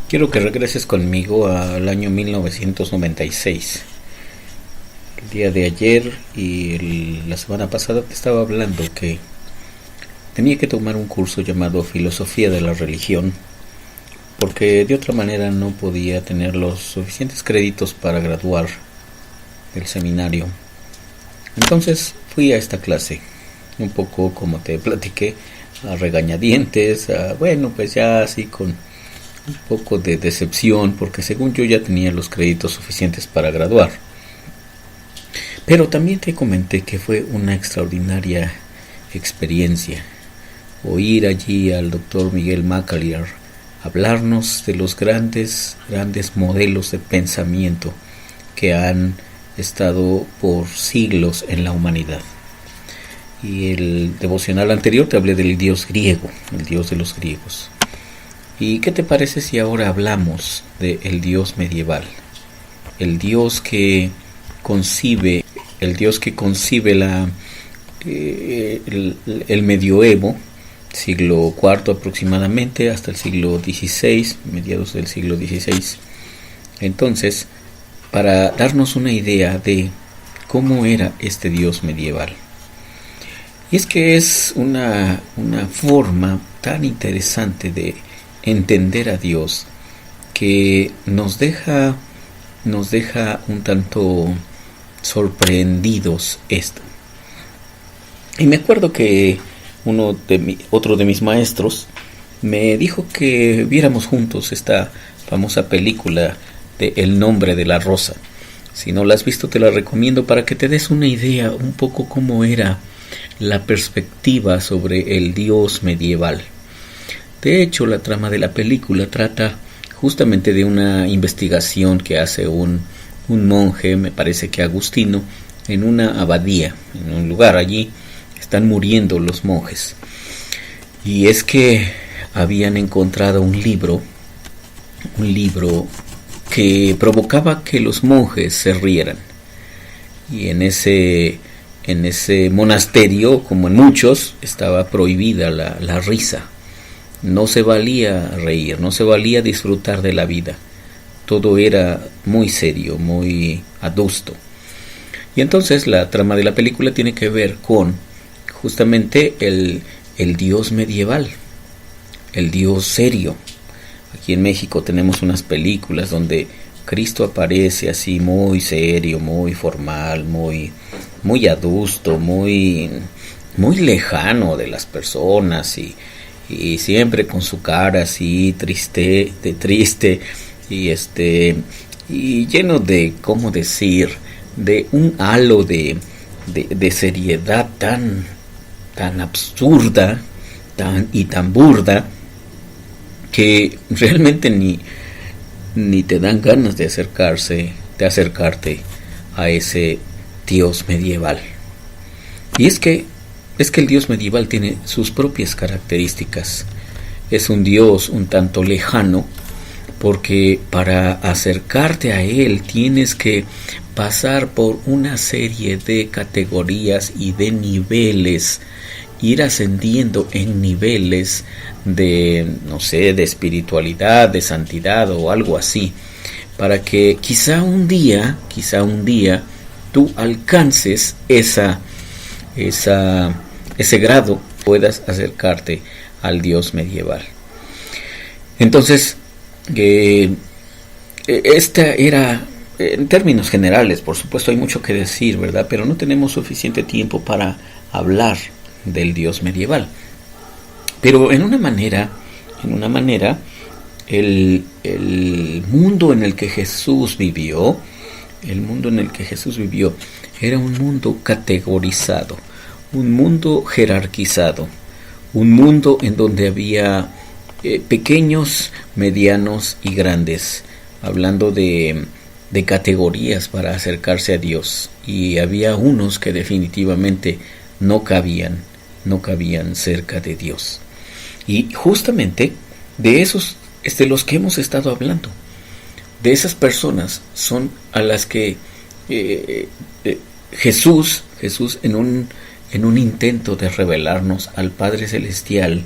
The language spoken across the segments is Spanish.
Quiero que regreses conmigo al año 1996. El día de ayer y la semana pasada te estaba hablando que tenía que tomar un curso llamado Filosofía de la Religión, porque de otra manera no podía tener los suficientes créditos para graduar del seminario. Entonces fui a esta clase, un poco como te platiqué, a regañadientes, bueno, pues ya así con un poco de decepción, porque según yo ya tenía los créditos suficientes para graduar. Pero también te comenté que fue una extraordinaria experiencia oír allí al doctor Miguel Macaliar hablarnos de los grandes modelos de pensamiento que han estado por siglos en la humanidad. Y el devocional anterior te hablé del dios griego, el dios de los griegos. ¿Y qué te parece si ahora hablamos del dios medieval? El dios que concibe el medioevo, siglo IV aproximadamente, hasta el siglo XVI, mediados del siglo XVI. Entonces, para darnos una idea de cómo era este dios medieval. Y es que es una forma tan interesante de entender a Dios que nos deja un tanto sorprendidos esto. Y me acuerdo que otro de mis maestros me dijo que viéramos juntos esta famosa película de El nombre de la rosa. Si no la has visto, te la recomiendo para que te des una idea un poco cómo era la perspectiva sobre el dios medieval. De hecho, la trama de la película trata justamente de una investigación que hace un monje, me parece que agustino, en una abadía, en un lugar. Allí están muriendo los monjes. Y es que habían encontrado un libro que provocaba que los monjes se rieran. Y en ese monasterio, como en muchos, estaba prohibida la risa. No se valía reír, no se valía disfrutar de la vida. Todo era muy serio, muy adusto. Y entonces la trama de la película tiene que ver con justamente el dios medieval, el dios serio. Aquí en México tenemos unas películas donde Cristo aparece así muy serio, muy formal, muy adusto, muy lejano de las personas y siempre con su cara así triste y lleno de, ¿cómo decir?, de un halo de seriedad tan absurda, tan burda, que realmente ni te dan ganas de acercarte a ese dios medieval. Y es que el dios medieval tiene sus propias características. Es un dios un tanto lejano, porque para acercarte a él tienes que pasar por una serie de categorías y de niveles, ir ascendiendo en niveles de, no sé, de espiritualidad, de santidad o algo así, para que quizá un día tú alcances ese grado, puedas acercarte al dios medieval. Entonces, esta era, en términos generales, por supuesto hay mucho que decir, ¿verdad? Pero no tenemos suficiente tiempo para hablar del dios medieval. Pero en una manera, el mundo en el que Jesús vivió, era un mundo categorizado, un mundo jerarquizado, un mundo en donde había pequeños, medianos y grandes, hablando de categorías para acercarse a Dios, y había unos que definitivamente no cabían cerca de Dios. Y justamente de esos es de los que hemos estado hablando. De esas personas son a las que Jesús en un intento de revelarnos al Padre Celestial,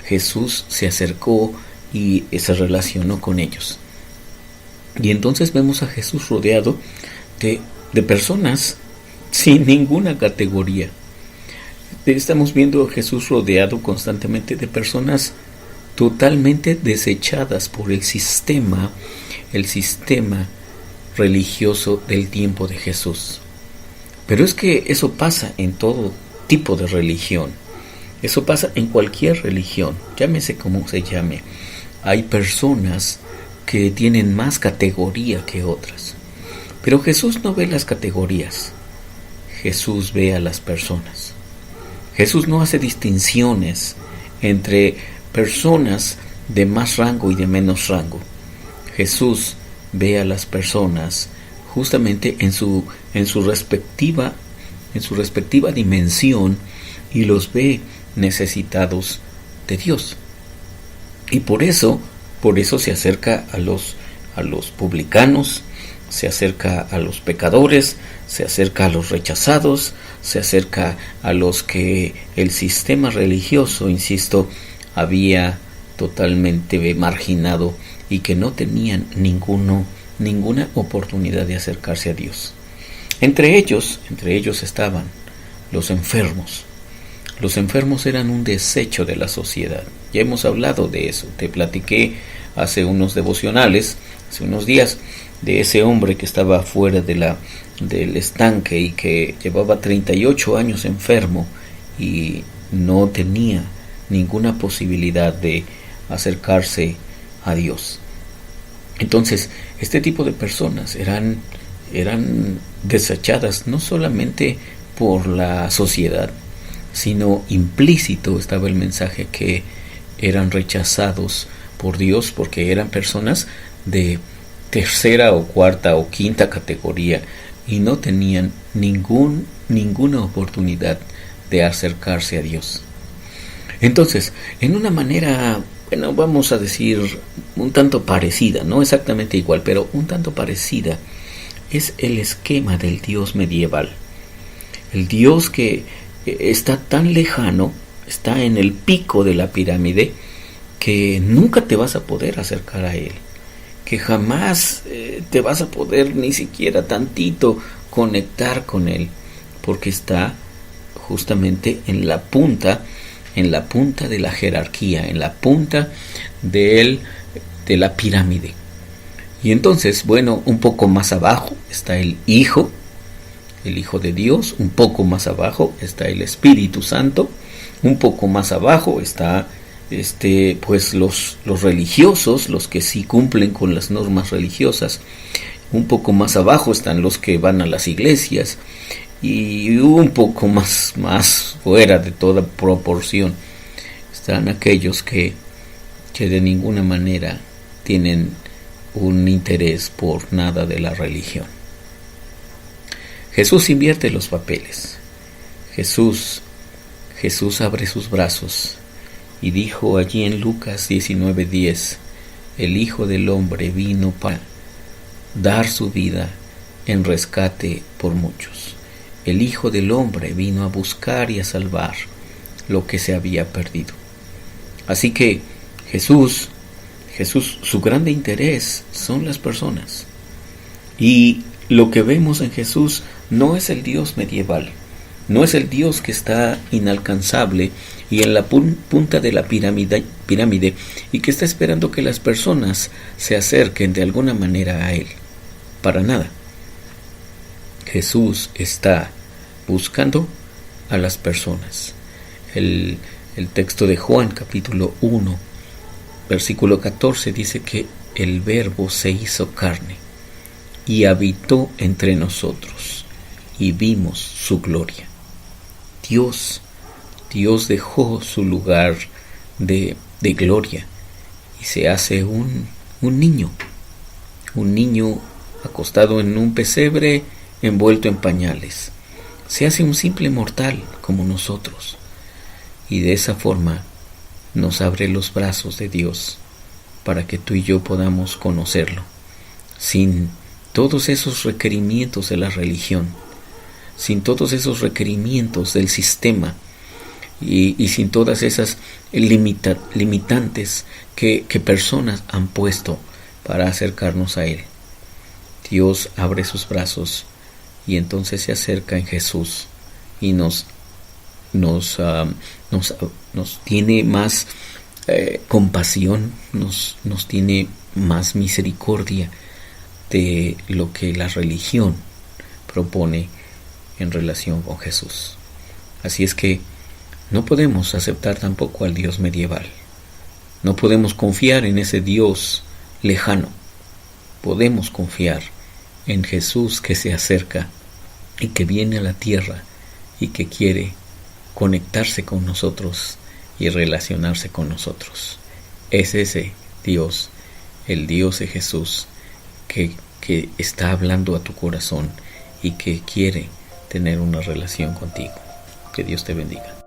Jesús se acercó y se relacionó con ellos. Y entonces vemos a Jesús rodeado de personas sin ninguna categoría. Estamos viendo a Jesús rodeado constantemente de personas totalmente desechadas por el sistema religioso del tiempo de Jesús. Pero es que eso pasa en todo tipo de religión. Eso pasa en cualquier religión, llámese como se llame. Hay personas que tienen más categoría que otras. Pero Jesús no ve las categorías. Jesús ve a las personas. Jesús no hace distinciones entre personas de más rango y de menos rango. Jesús ve a las personas justamente en su respectiva dimensión y los ve necesitados de Dios. Y por eso se acerca a los publicanos, se acerca a los pecadores, se acerca a los rechazados, se acerca a los que el sistema religioso, insisto, había totalmente marginado y que no tenían ninguna oportunidad de acercarse a Dios. Entre ellos estaban los enfermos. Los enfermos eran un desecho de la sociedad. Ya hemos hablado de eso. Te platiqué hace unos devocionales, hace unos días, de ese hombre que estaba fuera del estanque y que llevaba 38 años enfermo y no tenía ninguna posibilidad de acercarse a Dios. Entonces, este tipo de personas eran desechadas no solamente por la sociedad, sino implícito estaba el mensaje que eran rechazados por Dios porque eran personas de tercera o cuarta o quinta categoría y no tenían ninguna oportunidad de acercarse a Dios. Entonces, en una manera, vamos a decir un tanto parecida, no exactamente igual, pero un tanto parecida, es el esquema del Dios medieval. El Dios que está tan lejano, está en el pico de la pirámide, que nunca te vas a poder acercar a Él, que jamás te vas a poder ni siquiera tantito conectar con Él, porque está justamente en la punta de la jerarquía, en la punta de la pirámide. Y entonces, un poco más abajo está el Hijo de Dios, un poco más abajo está el Espíritu Santo, un poco más abajo está los religiosos, los que sí cumplen con las normas religiosas, un poco más abajo están los que van a las iglesias, y un poco más fuera de toda proporción están aquellos que de ninguna manera tienen un interés por nada de la religión. Jesús invierte los papeles. Jesús abre sus brazos y dijo allí en Lucas 19:10, el Hijo del Hombre vino para dar su vida en rescate por muchos. El Hijo del Hombre vino a buscar y a salvar lo que se había perdido. Así que Jesús, su grande interés son las personas. Y lo que vemos en Jesús no es el Dios medieval, no es el Dios que está inalcanzable y en la punta de la pirámide y que está esperando que las personas se acerquen de alguna manera a Él. Para nada. Jesús está buscando a las personas. El texto de Juan capítulo 1 versículo 14 dice que el Verbo se hizo carne y habitó entre nosotros y vimos su gloria. Dios dejó su lugar de gloria y se hace un niño acostado en un pesebre envuelto en pañales. Se hace un simple mortal como nosotros y de esa forma nos abre los brazos de Dios para que tú y yo podamos conocerlo sin todos esos requerimientos de la religión, sin todos esos requerimientos del sistema y sin todas esas limitantes que personas han puesto para acercarnos a Él. Dios abre sus brazos y entonces se acerca en Jesús y nos tiene más compasión, nos tiene más misericordia de lo que la religión propone en relación con Jesús. Así es que no podemos aceptar tampoco al Dios medieval. No podemos confiar en ese Dios lejano. Podemos confiar en Jesús que se acerca y que viene a la tierra y que quiere conectarse con nosotros y relacionarse con nosotros. Es ese Dios, el Dios de Jesús, que está hablando a tu corazón y que quiere tener una relación contigo. Que Dios te bendiga.